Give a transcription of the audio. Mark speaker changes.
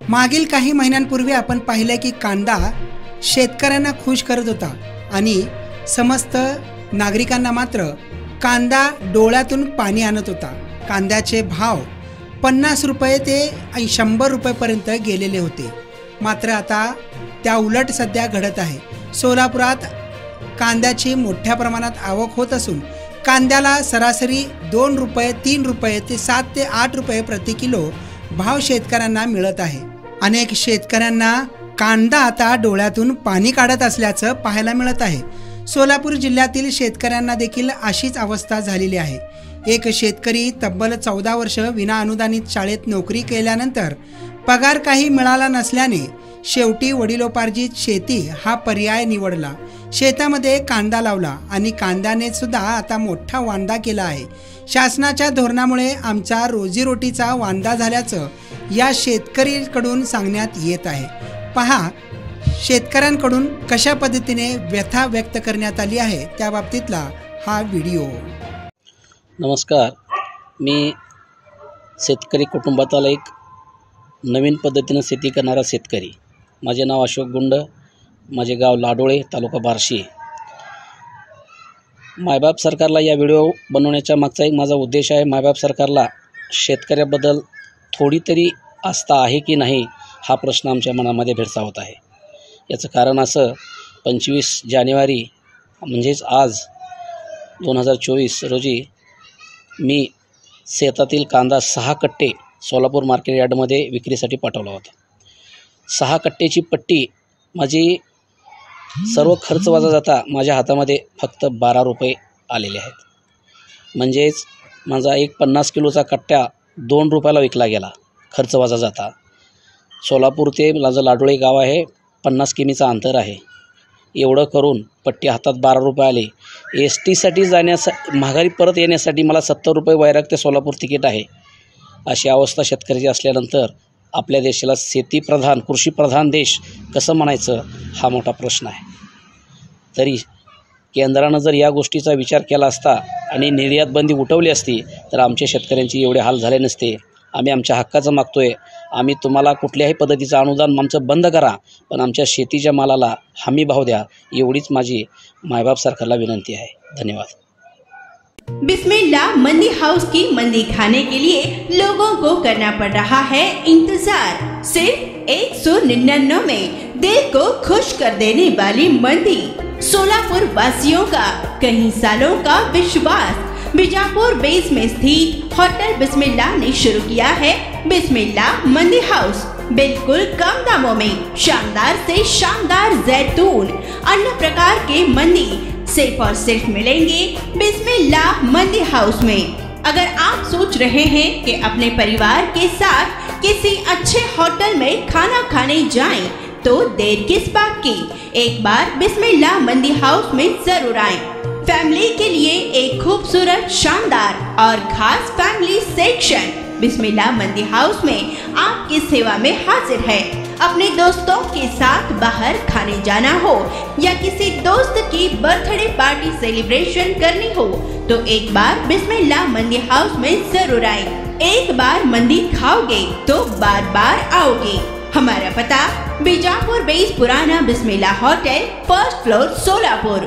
Speaker 1: मागील काही महिन्यांपूर्वी आपण पाहिलं की कांदा शेतकऱ्यांना खुश करत होता आणि समस्त नागरिकांना मात्र कांदा डोळ्यातून पाणी आणत होता। कांद्याचे भाव 50 रुपये ते 100 रुपयेपर्यंत गेलेले होते। मात्र आता त्या उलट सध्या घडत आहे। सोलापुरात कांद्याची मोठ्या प्रमाणात आवक होत असून कांद्याला सरासरी 2 रुपये 3 रुपये ते 7 ते 8 रुपये प्रति किलो भाव शेतकऱ्यांना मिळत आहे। अनेक शेतकऱ्यांना कांदा आता डोळ्यातून पाणी काढत असल्याचं पाहायला मिळत आहे। सोलापूर जिल्ह्यातील शेतकऱ्यांना देखील अशीच अवस्था झालेली आहे। एक शेतकरी तब्बल 14 वर्ष विना अनुदानित शाळेत नोकरी केल्यानंतर पगार काही मिळाला नसल्याने शेवटी वडिलोपार्जित शेती हा पर्याय निवडला। शेतामध्ये कांदा लावला आणि कांद्याने सुद्धा आता मोठा वांदा केला आहे। शासनाच्या धोरणामुळे आमचा रोजीरोटीचा वांदा झाल्याचं या शेतकरीकडून सांगण्यात येत आहे। पहा शेतकऱ्यांकडून कशा पद्धतीने व्यथा व्यक्त करण्यात आली आहे त्या बाबतीतला हा व्हिडिओ।
Speaker 2: नमस्कार, मी शेतकरी कुटुंबातला एक नवीन पद्धतीने शेती करणारा शेतकरी। माझे नाव अशोक गुंड, माझे गाव लाडोळे, तालुका बार्शी। मायबाप सरकारला या व्हिडिओ बनवण्याच्या मागचा एक माझा उद्देश आहे, मायबाप सरकारला शेतकऱ्याबद्दल थोडी तरी आस्था आहे की नाही हा प्रश्न आमच्या मनामध्ये भेडसावत आहे। याचं कारण असं, 25 जानेवारी म्हणजेच आज 2024 रोजी मी शेतातील कांदा 6 कट्टे सोलापूर मार्केट यार्डमध्ये विक्रीसाठी पाठवला होता। 6 कट्ट्याची पट्टी माझी सर्व खर्च वजा जाता माझ्या हातामध्ये फक्त 12 रुपये आलेले आहेत। म्हणजेच माझा एक 50 किलोचा कट्टा 2 रुपयाला विकला गेला खर्च वजा जाता। सोलापूर ते माझं लाडोळे गाव आहे, 50 किमीचा अंतर आहे। एवढं करून पट्टी हातात 12 रुपये आले। एस टीसाठी माघारी परत येण्यासाठी मला 70 रुपये वैराग ते सोलापूर तिकीट आहे। अशी अवस्था शेतकऱ्याची असल्यानंतर आपल्या देशाला शेतीप्रधान कृषीप्रधान देश कसं म्हणायचं हा मोठा प्रश्न आहे। तरी केंद्रानं जर या गोष्टीचा विचार केला असता आणि निर्यात बंदी उठवली असती तर आमच्या शेतकऱ्यांची एवढे हाल झाले नसते। आम्ही आमच्या हक्काचं मागतोय, आम्ही तुम्हाला कुठल्याही पद्धतीचं अनुदान आमचं बंद करा, पण आमच्या शेतीच्या मालाला हमी भाव द्या, एवढीच माझी मायबाप सरकारला विनंती आहे। धन्यवाद।
Speaker 3: बिस्मिल्लाह मंडी हाउस की मंडी खाने के लिए लोगों को करना पड़ रहा है इंतजार। सिर्फ 199 में दिल को खुश कर देने वाली मंडी, सोलापुर वासियों का कई सालों का विश्वास। बीजापुर बेस में स्थित होटल बिस्मिल्लाह ने शुरू किया है बिस्मिल्लाह मंडी हाउस। बिल्कुल कम दामों में शानदार से शानदार जैतून, अन्य प्रकार के मंडी सिर्फ और सिर्फ मिलेंगे बिस्मिल्लाह मंडी हाउस में। अगर आप सोच रहे हैं कि अपने परिवार के साथ किसी अच्छे होटल में खाना खाने जाएं, तो देर किस बात की, एक बार बिस्मिल्लाह मंडी हाउस में जरूर आएं। फैमिली के लिए एक खूबसूरत, शानदार और खास फैमिली सेक्शन बिस्मिल्लाह मंडी हाउस में आपकी सेवा में हाजिर है। अपने दोस्तों के साथ बाहर खाने जाना हो या किसी दोस्त की बर्थडे पार्टी सेलिब्रेशन करनी हो तो एक बार बिस्मिल्लाह मंडी हाउस में जरूर आए। एक बार मंडी खाओगे तो बार बार आओगे। हमारा पता बीजापुर बेस पुराना बिस्मिल्लाह होटल, 1st फ्लोर, सोलापुर।